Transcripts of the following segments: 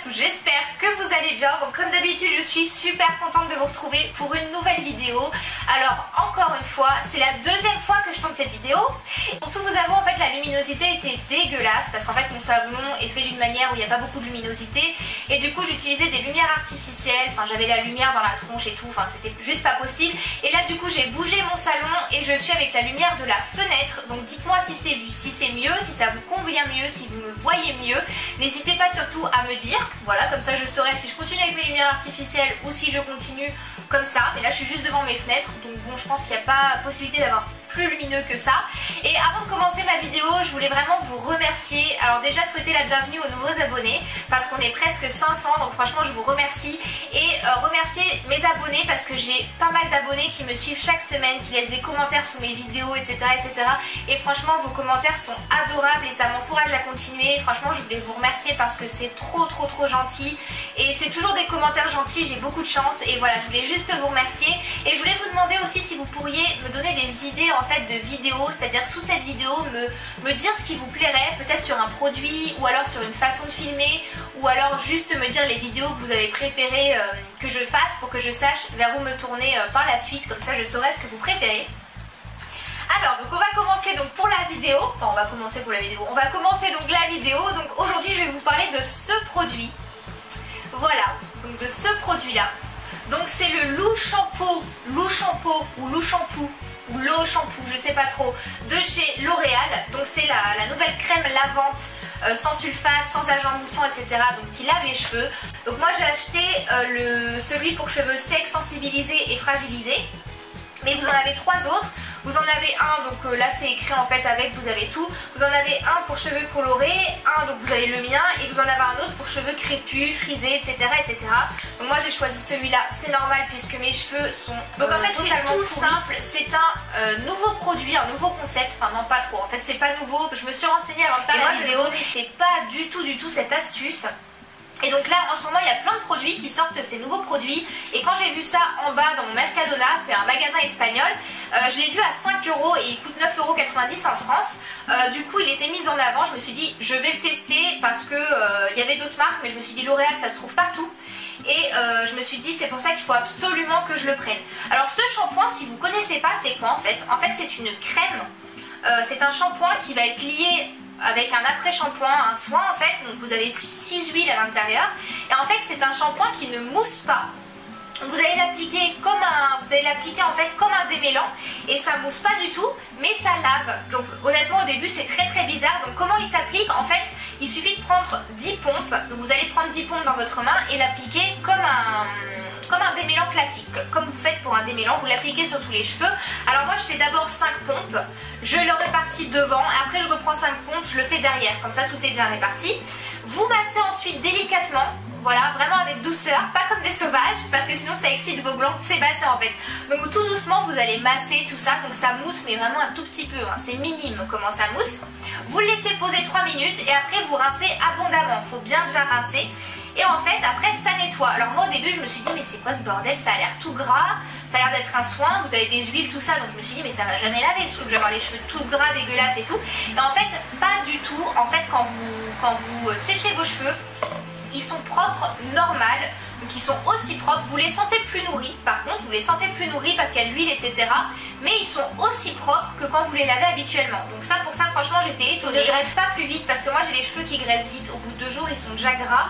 tous, j'espère que vous allez bien. Donc comme d'habitude je suis super contente de vous retrouver pour une nouvelle vidéo. Alors encore une fois, c'est la deuxième fois que je tourne cette vidéo. Pour tout vous avouer, en fait la luminosité était dégueulasse parce qu'en fait mon savon est fait d'une manière où il n'y a pas beaucoup de luminosité. Et du coup j'utilisais des lumières artificielles, enfin j'avais la lumière dans la tronche et tout, enfin c'était juste pas possible. Et là du coup j'ai bougé mon salon et je suis avec la lumière de la fenêtre. Donc dites-moi si c'est mieux, si ça vous convient mieux, si vous me voyez mieux. N'hésitez pas surtout à me dire, voilà, comme ça je saurai si je continue avec mes lumières artificielles ou si je continue comme ça. Mais là je suis juste devant mes fenêtres, donc bon, je pense qu'il n'y a pas possibilité d'avoir plus lumineux que ça. Et avant de commencer ma vidéo, je voulais vraiment vous remercier. Alors déjà souhaiter la bienvenue aux nouveaux abonnés parce qu'on est presque 500, donc franchement je vous remercie. Et remercier mes abonnés parce que j'ai pas mal d'abonnés qui me suivent chaque semaine, qui laissent des commentaires sous mes vidéos, etc., etc. Et franchement vos commentaires sont adorables et ça m'encourage à continuer. Franchement je voulais vous remercier parce que c'est trop gentil. Et c'est toujours des commentaires gentils, j'ai beaucoup de chance. Et voilà, je voulais juste vous remercier. Et je voulais vous demander aussi si vous pourriez me donner des idées en fait de vidéos, c'est-à-dire sous cette vidéo me dire ce qui vous plairait, peut-être sur un produit ou alors sur une façon de filmer, ou alors juste me dire les vidéos que vous avez préférées que je fasse pour que je sache vers où me tourner par la suite, comme ça je saurai ce que vous préférez. Alors donc on va commencer donc pour la vidéo, enfin on va commencer donc la vidéo. Donc aujourd'hui je vais vous parler de ce produit, voilà, donc de ce produit là. Donc c'est le Lou Shampoo ou Lou Shampoo ou L'eau shampoo, je sais pas trop, de chez L'Oréal. Donc c'est la nouvelle crème lavante sans sulfate, sans agent moussant, etc. Donc qui lave les cheveux. Donc moi j'ai acheté celui pour cheveux secs, sensibilisés et fragilisés. Mais vous en avez trois autres. Vous en avez un, donc là c'est écrit en fait avec, vous avez tout. Vous en avez un pour cheveux colorés, un donc vous avez le mien, et vous en avez un autre pour cheveux crépus, frisés, etc., etc. Donc moi j'ai choisi celui-là, c'est normal puisque mes cheveux sont donc en fait c'est tout simple, c'est un nouveau produit, un nouveau concept, enfin non pas trop, en fait c'est pas nouveau, je me suis renseignée avant de faire la vidéo, mais c'est pas du tout cette astuce. Et donc là en ce moment il y a plein de produits qui sortent, ces nouveaux produits. Et quand j'ai vu ça en bas dans mon Mercadona, c'est un magasin espagnol, je l'ai vu à 5 € et il coûte 9,90 € en France. Du coup il était mis en avant, je me suis dit je vais le tester parce que il y avait d'autres marques, mais je me suis dit L'Oréal ça se trouve partout. Et je me suis dit c'est pour ça qu'il faut absolument que je le prenne. Alors ce shampoing, si vous ne connaissez pas, c'est quoi en fait? En fait c'est une crème, c'est un shampoing qui va être lié avec un après-shampoing, un soin en fait. Donc vous avez 6 huiles à l'intérieur. Et en fait c'est un shampoing qui ne mousse pas. Vous allez l'appliquer en fait comme un démêlant et ça mousse pas du tout, mais ça lave. Donc honnêtement au début c'est très bizarre. Donc comment il s'applique? En fait il suffit de prendre 10 pompes. Donc vous allez prendre 10 pompes dans votre main et l'appliquer comme un démêlant classique, comme vous faites pour un démêlant, vous l'appliquez sur tous les cheveux. Alors moi je fais d'abord 5 pompes, je le répartis devant, après je reprends 5 pompes, je le fais derrière, comme ça tout est bien réparti. Vous massez ensuite délicatement, voilà, vraiment avec douceur, pas comme des sauvages, parce que sinon ça excite vos glandes sébacées en fait. Donc tout doucement vous allez masser tout ça, donc ça mousse mais vraiment un tout petit peu, hein. C'est minime comment ça mousse. Vous le laissez poser 3 minutes et après vous rincez abondamment, il faut bien rincer. Et en fait après ça nettoie. Alors moi au début je me suis dit mais c'est quoi ce bordel, ça a l'air tout gras, ça a l'air d'être un soin, vous avez des huiles tout ça, donc je me suis dit mais ça va jamais laver ce truc, je vais avoir les cheveux tout gras, dégueulasses et tout. Et en fait pas du tout, en fait quand vous séchez vos cheveux, ils sont propres, normal, donc ils sont aussi propres, vous les sentez plus nourris, par contre vous les sentez plus nourris parce qu'il y a de l'huile, etc. Mais ils sont aussi propres que quand vous les lavez habituellement. Donc ça, pour ça franchement j'étais étonnée. Ils ne graissent pas plus vite parce que moi j'ai les cheveux qui graissent vite, au bout de 2 jours ils sont déjà gras.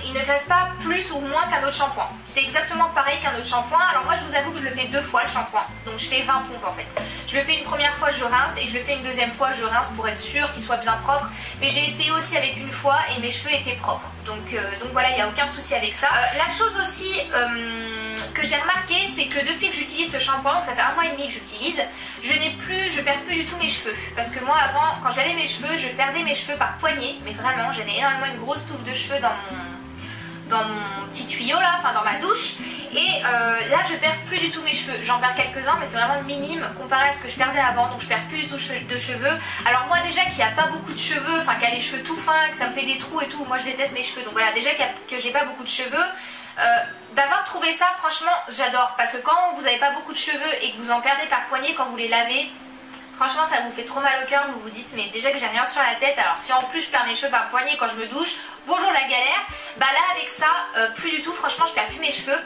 Il ne graisse pas plus ou moins qu'un autre shampoing. C'est exactement pareil qu'un autre shampoing. Alors moi je vous avoue que je le fais 2 fois le shampoing. Donc je fais 20 pompes en fait. Je le fais une première fois, je rince, et je le fais une deuxième fois, je rince pour être sûr qu'il soit bien propre. Mais j'ai essayé aussi avec une fois et mes cheveux étaient propres. Donc voilà, il n'y a aucun souci avec ça. La chose aussi que j'ai remarqué, c'est que depuis que j'utilise ce shampoing, donc ça fait 1 mois et demi que j'utilise, je perds plus du tout mes cheveux. Parce que moi avant, quand je lavais mes cheveux, je perdais mes cheveux par poignée. Mais vraiment, j'avais énormément une grosse touffe de cheveux dans mon petit tuyau là, enfin dans ma douche. Et là je perds plus du tout mes cheveux. J'en perds quelques-uns mais c'est vraiment minime comparé à ce que je perdais avant. Donc je perds plus du tout de cheveux. Alors moi déjà qui a pas beaucoup de cheveux, enfin qui a les cheveux tout fins, que ça me fait des trous et tout, moi je déteste mes cheveux. Donc voilà, déjà que j'ai pas beaucoup de cheveux, d'avoir trouvé ça franchement j'adore. Parce que quand vous n'avez pas beaucoup de cheveux et que vous en perdez par poignée quand vous les lavez, Franchement ça vous fait trop mal au cœur, vous vous dites mais déjà que j'ai rien sur la tête, alors si en plus je perds mes cheveux par le poignet quand je me douche, bonjour la galère. Bah là avec ça, plus du tout, franchement je perds plus mes cheveux.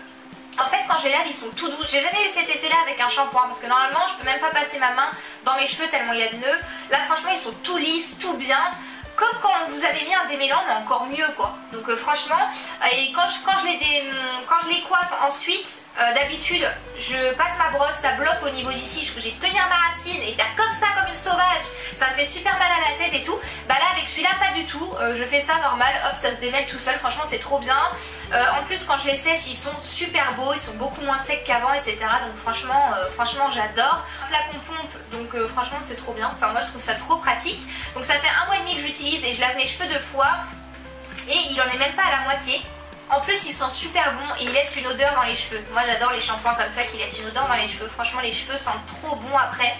En fait quand je les lave ils sont tout doux, j'ai jamais eu cet effet là avec un shampoing parce que normalement je peux même pas passer ma main dans mes cheveux tellement il y a de nœuds. Là franchement ils sont tout lisses, tout bien. Comme quand vous avez mis un démêlant mais encore mieux quoi. Donc franchement, et quand je les coiffe ensuite, d'habitude je passe ma brosse, ça bloque au niveau d'ici, j'ai tenir ma racine et faire comme ça comme une sauvage, ça me fait super mal à la tête et tout. Bah là avec celui-là pas du tout, je fais ça normal, hop ça se démêle tout seul, franchement c'est trop bien. En plus quand je les sèche ils sont super beaux, ils sont beaucoup moins secs qu'avant etc. Donc franchement j'adore. Flacon pompe, donc franchement c'est trop bien, enfin moi je trouve ça trop pratique. Donc ça fait 1 mois et demi que j'utilise et je lave mes cheveux 2 fois et il en est même pas à la moitié. En plus ils sont super bons et ils laissent une odeur dans les cheveux. Moi j'adore les shampoings comme ça qui laissent une odeur dans les cheveux. Franchement les cheveux sentent trop bon après.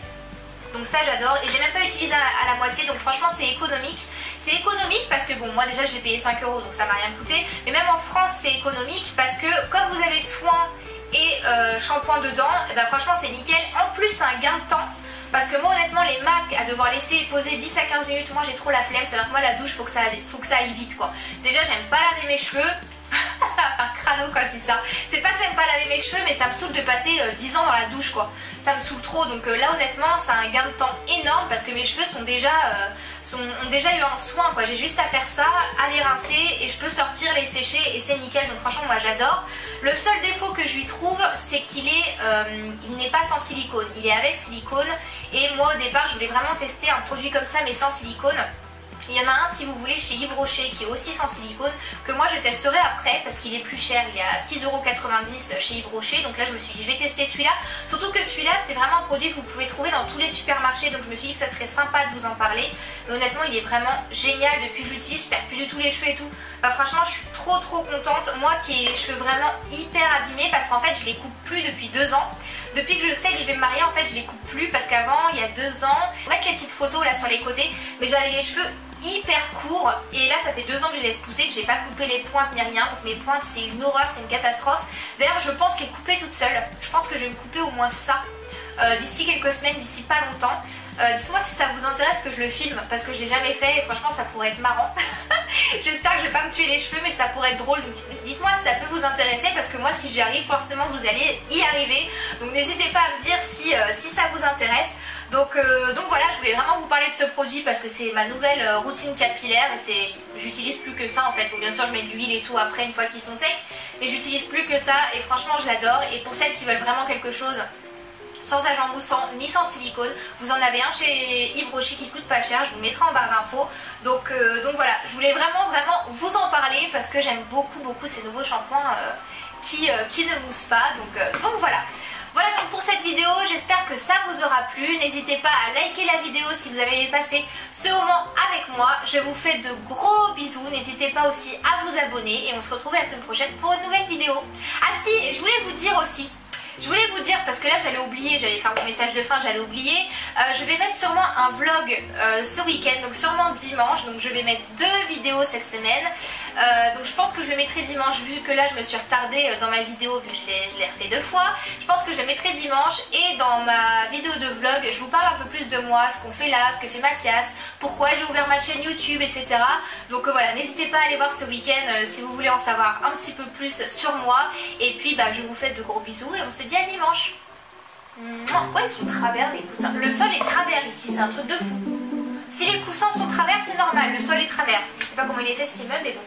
Donc ça j'adore et j'ai même pas utilisé à la moitié donc franchement c'est économique. C'est économique parce que bon moi déjà je l'ai payé 5 € donc ça m'a rien coûté. Mais même en France c'est économique parce que comme vous avez soin et shampoing dedans, et bah franchement c'est nickel. En plus c'est un gain de temps. Parce que moi honnêtement les masques à devoir laisser poser 10 à 15 minutes, moi j'ai trop la flemme, c'est-à-dire que moi la douche faut que ça aille vite quoi. Déjà j'aime pas laver mes cheveux, ça va faire crâneau quand je dis ça. C'est pas que j'aime pas laver mes cheveux mais ça me saoule de passer 10 ans dans la douche quoi. Ça me saoule trop donc là honnêtement c'est un gain de temps énorme parce que mes cheveux ont déjà eu un soin quoi. J'ai juste à faire ça, à les rincer et je peux sortir, les sécher et c'est nickel donc franchement moi j'adore. Le seul défaut que je lui trouve c'est qu'il n'est pas sans silicone, il est avec silicone et moi au départ je voulais vraiment tester un produit comme ça mais sans silicone. Il y en a un si vous voulez chez Yves Rocher qui est aussi sans silicone que moi je testerai après parce qu'il est plus cher, il est à 6,90 € chez Yves Rocher donc là je me suis dit je vais tester celui-là, surtout que celui-là c'est vraiment un produit que vous pouvez trouver dans tous les supermarchés donc je me suis dit que ça serait sympa de vous en parler mais honnêtement il est vraiment génial depuis que j'utilise, je perds plus du tout les cheveux et tout. Enfin, franchement je suis trop contente, moi qui ai les cheveux vraiment hyper abîmés parce qu'en fait je les coupe plus depuis 2 ans. Depuis que je sais que je vais me marier en fait je les coupe plus parce qu'avant il y a 2 ans, on va mettre les petites photos là sur les côtés mais j'avais les cheveux hyper courts et là ça fait 2 ans que je les laisse pousser, que j'ai pas coupé les pointes ni rien donc mes pointes c'est une horreur, c'est une catastrophe. D'ailleurs je pense les couper toute seule, je pense que je vais me couper au moins ça d'ici quelques semaines, d'ici pas longtemps. Dites-moi si ça vous intéresse que je le filme parce que je l'ai jamais fait et franchement ça pourrait être marrant. J'espère que je vais pas me tuer les cheveux mais ça pourrait être drôle donc dites-moi si ça peut vous intéresser parce que moi si j'y arrive forcément vous allez y arriver donc n'hésitez pas à me dire si ça vous intéresse. Donc voilà, je voulais vraiment vous parler de ce produit parce que c'est ma nouvelle routine capillaire et j'utilise plus que ça en fait. Donc bien sûr je mets de l'huile et tout après une fois qu'ils sont secs mais j'utilise plus que ça et franchement je l'adore. Et pour celles qui veulent vraiment quelque chose sans agent moussant ni sans silicone, vous en avez un chez Yves Rocher qui coûte pas cher, je vous mettrai en barre d'infos. Donc voilà, je voulais vraiment vous en parler parce que j'aime beaucoup ces nouveaux shampoings qui ne moussent pas. Donc voilà. Voilà donc pour cette vidéo, j'espère que ça vous aura plu. N'hésitez pas à liker la vidéo si vous avez passé ce moment avec moi. Je vous fais de gros bisous. N'hésitez pas aussi à vous abonner et on se retrouve la semaine prochaine pour une nouvelle vidéo. Ah si, je voulais vous dire aussi. Parce que là j'allais oublier, j'allais faire mon message de fin, j'allais oublier. Je vais mettre sûrement un vlog ce week-end, donc sûrement dimanche. Donc je vais mettre 2 vidéos cette semaine. Donc je pense que je le mettrai dimanche vu que là je me suis retardée dans ma vidéo vu que je l'ai refait 2 fois. Je pense que je le mettrai dimanche et dans ma vidéo de vlog je vous parle un peu plus de moi, ce qu'on fait là, ce que fait Mathias, pourquoi j'ai ouvert ma chaîne YouTube, etc. Donc voilà, n'hésitez pas à aller voir ce week-end si vous voulez en savoir un petit peu plus sur moi. Et puis je vous fais de gros bisous et on se dit à dimanche. Pourquoi ils sont travers les coussins? Le sol est travers ici, c'est un truc de fou. Si les coussins sont travers c'est normal, le sol est travers. Je sais pas comment il est fait cet immeuble mais bon.